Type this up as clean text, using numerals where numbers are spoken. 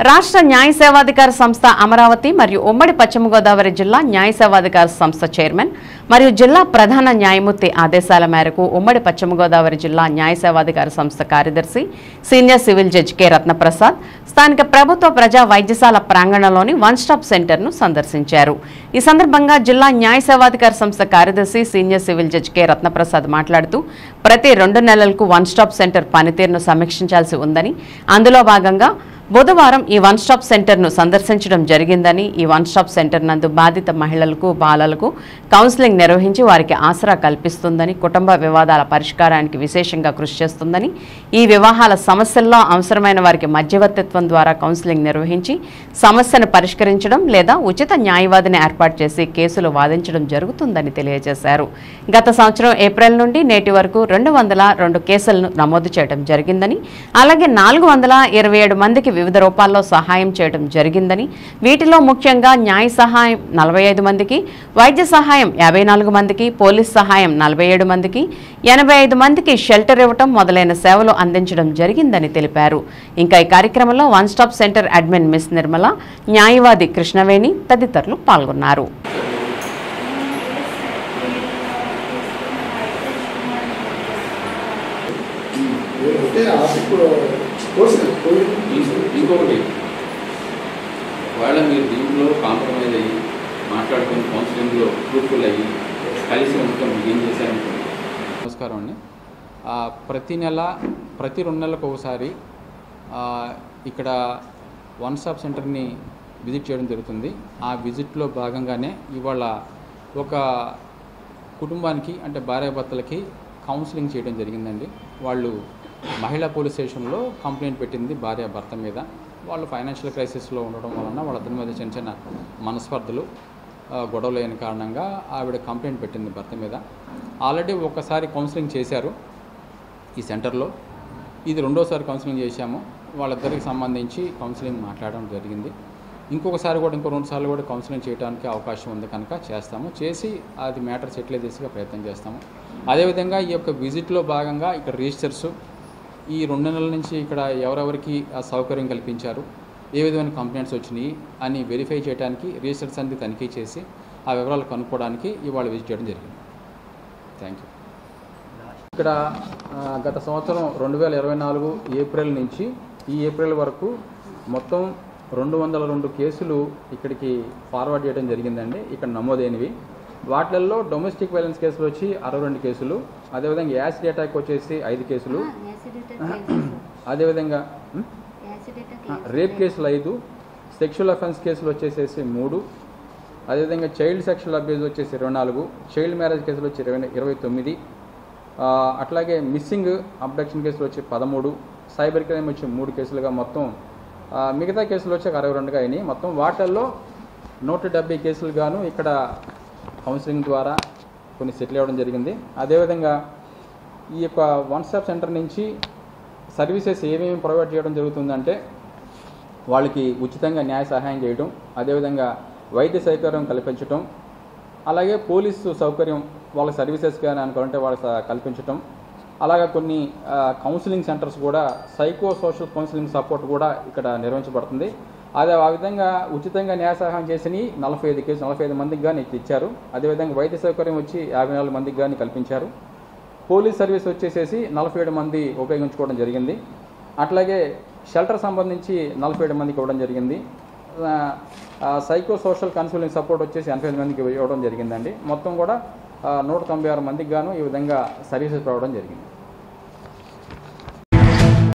రాష్ట్ర న్యాయ సేవాధికార సంస్థ అమరావతి మరియు ఉమ్మడి పశ్చిమ గోదావరి జిల్లా న్యాయ సేవాధికార సంస్థ చైర్మన్ మరియు జిల్లా ప్రధాన న్యాయమూర్తి ఆదేశాల మేరకు ఉమ్మడి పశ్చిమ గోదావరి జిల్లా న్యాయ సేవాధికార సంస్థ కార్యదర్శి senior civil judge K Ratnaprasad స్థానిక ప్రభుత్వ ప్రజా వైద్యశాల ప్రాంగణంలోని వన్ స్టాప్ సెంటర్ను సందర్శించారు. ఈ సందర్భంగా జిల్లా న్యాయ సేవాధికార సంస్థ కార్యదర్శి senior civil judge K Ratnaprasad మాట్లాడుతూ ప్రతి 2 నెలలకు వన్ స్టాప్ సెంటర్ పనితీరును సమీక్షించాల్సి ఉందని, అందులో భాగంగా బుధవారం ఈ వన్ స్టాప్ సెంటర్ను సందర్శించడం జరిగిందని, ఈ వన్ స్టాప్ సెంటర్ నందు బాధిత మహిళలకు బాలలకు కౌన్సిలింగ్ నిర్వహించి వారికి ఆసరా కల్పిస్తుందని, కుటుంబ వివాదాల పరిష్కారానికి విశేషంగా కృషి చేస్తుందని, ఈ వివాహాల సమస్యల్లో అవసరమైన వారికి మధ్యవర్తిత్వం ద్వారా కౌన్సిలింగ్ నిర్వహించి సమస్యను పరిష్కరించడం లేదా ఉచిత న్యాయవాదిని ఏర్పాటు చేసి కేసులు వాదించడం జరుగుతుందని తెలియజేశారు. గత సంవత్సరం ఏప్రిల్ నుండి నేటి వరకు 202 కేసులను నమోదు చేయడం జరిగిందని, అలాగే 427 మందికి వివిధ రూపాల్లో సహాయం చేయడం జరిగిందని, వీటిలో ముఖ్యంగా న్యాయ సహాయం 45 మందికి, వైద్య సహాయం 54 మందికి, పోలీస్ సహాయం 47 మందికి, 85 మందికి షెల్టర్ ఇవ్వటం మొదలైన సేవలు అందించడం జరిగిందని తెలిపారు. ఇంకా ఈ కార్యక్రమంలో one stop centre admin miss Nirmala, న్యాయవాది కృష్ణవేణి తదితరులు పాల్గొన్నారు. ఇంకొకటి వాళ్ళ మీరు దీంట్లో కాంప్రమైజ్ అయ్యి మాట్లాడుకుని కౌన్సిలింగ్లో ఫ్రూట్ఫుల్ అయ్యి కలిసి ఉంటాం ఏం చేశారనుకోండి. నమస్కారం అండి. ప్రతి నెల ప్రతి 2 నెలలకు ఒకసారి ఇక్కడ వన్ స్టాప్ సెంటర్ని విజిట్ చేయడం జరుగుతుంది. ఆ విజిట్లో భాగంగానే ఇవాళ ఒక కుటుంబానికి అంటే భార్యాభర్తలకి కౌన్సిలింగ్ చేయడం జరిగిందండి. వాళ్ళు మహిళా పోలీస్ స్టేషన్లో కంప్లైంట్ పెట్టింది భార్య భర్త మీద. వాళ్ళు ఫైనాన్షియల్ క్రైసిస్లో ఉండడం వలన వాళ్ళిద్దరి మీద చిన్న చిన్న మనస్పర్ధలు గొడవలు అయిన కారణంగా ఆవిడ కంప్లైంట్ పెట్టింది భర్త మీద. ఆల్రెడీ ఒకసారి కౌన్సిలింగ్ చేశారు ఈ సెంటర్లో, ఇది 2వసారి కౌన్సిలింగ్ చేశాము. వాళ్ళిద్దరికి సంబంధించి కౌన్సిలింగ్ మాట్లాడడం జరిగింది. ఇంకొకసారి కూడా ఇంకో 2 సార్లు కూడా కౌన్సిలింగ్ చేయడానికి అవకాశం ఉంది కనుక చేస్తాము. చేసి అది మ్యాటర్ సెటిల్ చేసేగా ప్రయత్నం చేస్తాము. అదేవిధంగా ఈ యొక్క విజిట్లో భాగంగా ఇక్కడ రిజిస్టర్స్ ఈ 2 నెలల నుంచి ఇక్కడ ఎవరెవరికి సౌకర్యం కల్పించారు, ఏ విధమైన కంప్లైంట్స్ వచ్చినాయి అని వెరిఫై చేయడానికి రిజిస్టర్స్ అన్ని తనిఖీ చేసి ఆ వివరాలు కనుక్కోవడానికి ఇవాళ విజిట్ చేయడం జరిగింది. Thank you. ఇక్కడ గత సంవత్సరం 2024 ఏప్రిల్ నుంచి ఈ ఏప్రిల్ వరకు మొత్తం 202 కేసులు ఇక్కడికి ఫార్వర్డ్ చేయడం జరిగిందండి. ఇక్కడ నమోదైనవి వాటిల్లో డొమెస్టిక్ వైలెన్స్ కేసులు వచ్చి 62 కేసులు, అదేవిధంగా యాసిడ్ అటాక్ వచ్చేసి 5 కేసులు, అదేవిధంగా రేప్ కేసులు 5, సెక్షువల్ అఫెన్స్ కేసులు వచ్చేసేసి 3, అదేవిధంగా చైల్డ్ సెక్షువల్ అబ్యూజ్ వచ్చేసి 24, చైల్డ్ మ్యారేజ్ కేసులు వచ్చి 29, అట్లాగే మిస్సింగ్ అబ్డక్షన్ కేసులు వచ్చి 13, సైబర్ క్రైమ్ వచ్చి 3 కేసులుగా మొత్తం మిగతా కేసులు వచ్చి 62గా అయినాయి. మొత్తం వాటిల్లో 170 కేసులు గాను ఇక్కడ కౌన్సిలింగ్ ద్వారా కొన్ని సెటిల్ అవ్వడం జరిగింది. అదేవిధంగా ఈ యొక్క వన్ స్టాప్ సెంటర్ నుంచి సర్వీసెస్ ఏమేమి ప్రొవైడ్ చేయడం జరుగుతుందంటే వాళ్ళకి ఉచితంగా న్యాయ సహాయం చేయడం, అదేవిధంగా వైద్య సౌకర్యం కల్పించడం, అలాగే పోలీసు సౌకర్యం వాళ్ళ సర్వీసెస్ కానీ అనుకుంటే వాళ్ళకి కల్పించడం, అలాగే కొన్ని కౌన్సిలింగ్ సెంటర్స్ కూడా సైకో సోషల్ కౌన్సిలింగ్ సపోర్ట్ కూడా ఇక్కడ నిర్వహించబడుతుంది. అదే ఆ విధంగా ఉచితంగా న్యాయ సహాయం చేసి 45 మందికి కానీ ఇచ్చారు. అదేవిధంగా వైద్య సౌకర్యం వచ్చి 54 మందికి కానీ కల్పించారు. పోలీస్ సర్వీస్ వచ్చేసేసి 47 మంది ఉపయోగించుకోవడం జరిగింది. అట్లాగే షెల్టర్ సంబంధించి 47 మందికి ఇవ్వడం జరిగింది. సైకో సోషల్ కౌన్సిలింగ్ సపోర్ట్ వచ్చేసి 85 మందికి ఇవ్వడం జరిగిందండి. మొత్తం కూడా 196 మందికి గాను ఈ విధంగా సర్వీసెస్ ఇవ్వడం జరిగింది.